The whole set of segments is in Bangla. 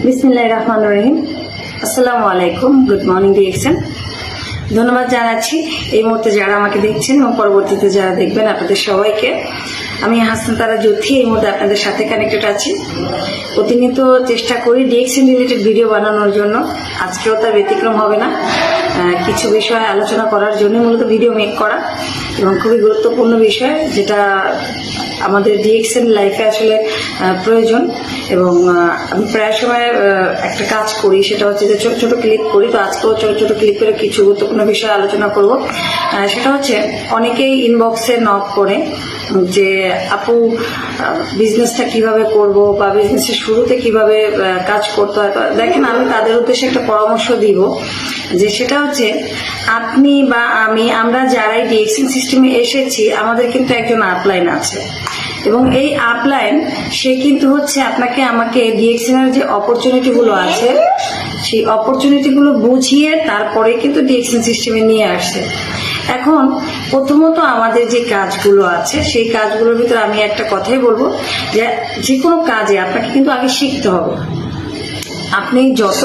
বিসমিল্লাহির রহমানির রহিম। আসসালামু আলাইকুম, গুড মর্নিং ডিরেকশন। ধন্যবাদ জানাচ্ছি এই মুহূর্তে যারা আমাকে দেখছেন এবং পরবর্তীতে যারা দেখবেন, আপনাদের সবাইকে। আমি হাসনাত তারা জ্যোতি এই মুহূর্তে আপনাদের সাথে কানেক্টেড আছি। প্রতিনিয়ত চেষ্টা করি ডিরেকশন রিলেটেড ভিডিও বানানোর জন্য। আজকেও তার ব্যতিক্রম হবে না। কিছু বিষয় আলোচনা করার জন্য মূলত ভিডিও মেক করা, এবং খুবই গুরুত্বপূর্ণ বিষয় যেটা আমাদের ডিরেকশন লাইফে আসলে প্রয়োজন। এবং আমি প্রায় সময় একটা কাজ করি, সেটা হচ্ছে যে ছোট ছোট ক্লিপ করি। তো আজকেও ছোট ছোট ক্লিপ করে কিছু গুরুত্বপূর্ণ বিষয় আলোচনা করব। সেটা হচ্ছে অনেকেই ইনবক্সে নক করে যে আপু বিজনেসটা কিভাবে করব বা বিজনেসের শুরুতে কিভাবে কাজ করতে হয়। দেখেন, আমি তাদের উদ্দেশ্যে একটা পরামর্শ দিব যে সেটা হচ্ছে আপনি বা আমরা যারাই ডিরেকশন সিস্টেমে এসেছি, আমাদের কিন্তু একজন আপলাইন আছে, এবং এই আপলাইন সে কিন্তু হচ্ছে আপনাকে আমাকে ডিরেকশনের যে অপরচুনিটিগুলো আছে সেই অপরচুনিটিগুলো বুঝিয়ে তারপরে কিন্তু ডিরেকশন সিস্টেমে নিয়ে আসছে। এখন প্রথমত আমাদের যে কাজগুলো আছে সেই কাজগুলোর ভিতরে আমি একটা কথাই বলবো যে কোনো কাজে আপনাকে কিন্তু আগে শিখতে হবে। আপনি যত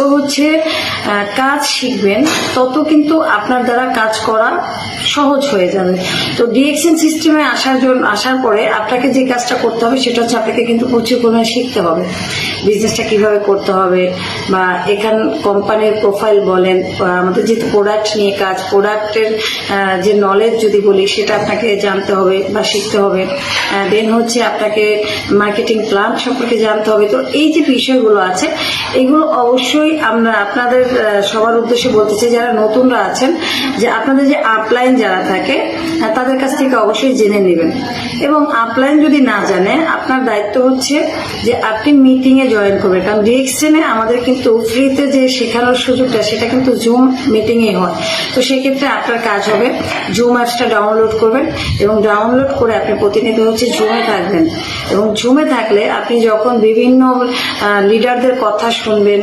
কাজ শিখবেন তত কিন্তু আপনার দ্বারা কাজ করা সহজ হয়ে যাবে। তো ডিরেকশন সিস্টেমে আসার পরে আপনাকে যে কাজটা করতে হবে সেটা হচ্ছে আপনাকে কিন্তু প্রচুর পরিমাণে শিখতে হবে। বিজনেসটা কিভাবে করতে হবে, বা এখান কোম্পানির প্রোফাইল বলেন, আমাদের যেহেতু প্রোডাক্ট নিয়ে কাজ, প্রোডাক্টের যে নলেজ যদি বলি সেটা আপনাকে জানতে হবে বা শিখতে হবে। দেন আপনাকে মার্কেটিং প্ল্যান সম্পর্কে জানতে হবে। তো এই যে বিষয়গুলো আছে এগুলো অবশ্যই আমরা আপনাদের সবার উদ্দেশ্যে বলতে চাই, যারা নতুনরা আছেন, যে আপনাদের যে আপলাইন যারা থাকে তাদের কাছ থেকে অবশ্যই জেনে নেবেন। এবং আপলাইন যদি না জানে, আপনার দায়িত্ব হচ্ছে যে আপনি মিটিং এ জয়েন করবেন। কারণ ডিরেকশনে আমাদের কিন্তু ফ্রিতে যে শেখানোর সুযোগটা সেটা কিন্তু জুম মিটিং এ হয়। তো সেক্ষেত্রে আপনার কাজ হবে জুম অ্যাপসটা ডাউনলোড করবেন, এবং ডাউনলোড করে আপনি প্রতিনিয়ত জুমে থাকবেন। এবং জুমে থাকলে আপনি যখন বিভিন্ন লিডারদের কথা শুনবেন,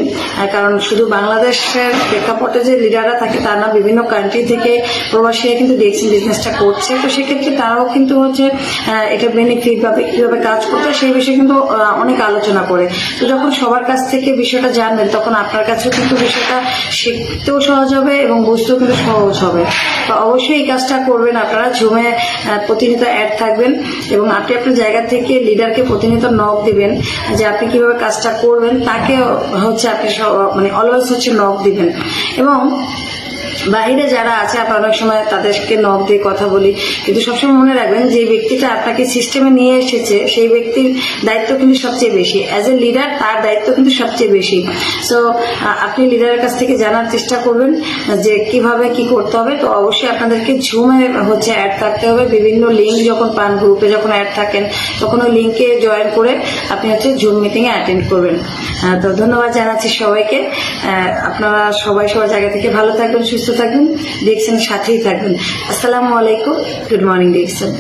কারণ শুধু বাংলাদেশের প্রেক্ষাপটে যে লিডাররা থাকে তা না, বিভিন্ন কান্ট্রি থেকে প্রবাসীরা কিন্তু ডিরেকশন বিজনেসটা করছে। তো সেক্ষেত্রে তারাও কিন্তু এটা বেনিফিট বা কিভাবে কাজ করতে সেই বিষয়ে কিন্তু অনেক আলোচনা করে। তো যখন সবার কাছ থেকে বিষয়টা জানবেন তখন আপনার কাছেও কিন্তু বিষয়টা শিখতেও সহজ হবে এবং বুঝতেও কিন্তু সহজ হবে। তো অবশ্যই এই কাজটা করবেন। আপনারা জুমে প্রতিনিয়ত অ্যাড থাকবেন, এবং আপনি আপনার জায়গা থেকে লিডারকে প্রতিনিয়ত নক দিবেন যে আপনি কিভাবে কাজটা করবেন। তাকে আপনি অলওয়েজ নক দিবেন। এবং বাইরে যারা আছে আপনার অনেক সময় তাদেরকে নক দিয়ে কথা বলি, কিন্তু সবসময় মনে রাখবেন যে ব্যক্তিটা আপনাকে সিস্টেমে নিয়ে এসেছে সেই ব্যক্তির দায়িত্ব কিন্তু সবচেয়ে বেশি। অ্যাজ এ লিডার তার দায়িত্ব কিন্তু সবচেয়ে বেশি। সো আপনি লিডারের কাছ থেকে জানার চেষ্টা করবেন যে কিভাবে কি করতে হবে। তো অবশ্যই আপনাদেরকে জুমে অ্যাড থাকতে হবে। বিভিন্ন লিঙ্ক যখন পান, গ্রুপে যখন অ্যাড থাকেন তখন ওই লিঙ্কে জয়েন করে আপনি জুম মিটিং এ অ্যাটেন্ড করবেন। তো ধন্যবাদ জানাচ্ছি সবাইকে। আপনারা সবাই সবার জায়গা থেকে ভালো থাকবেন, সুস্থ থাকবেন, ডিরেকশনের সাথেই থাকবেন। আসসালামু আলাইকুম, গুড মর্নিং ডিরেকশন।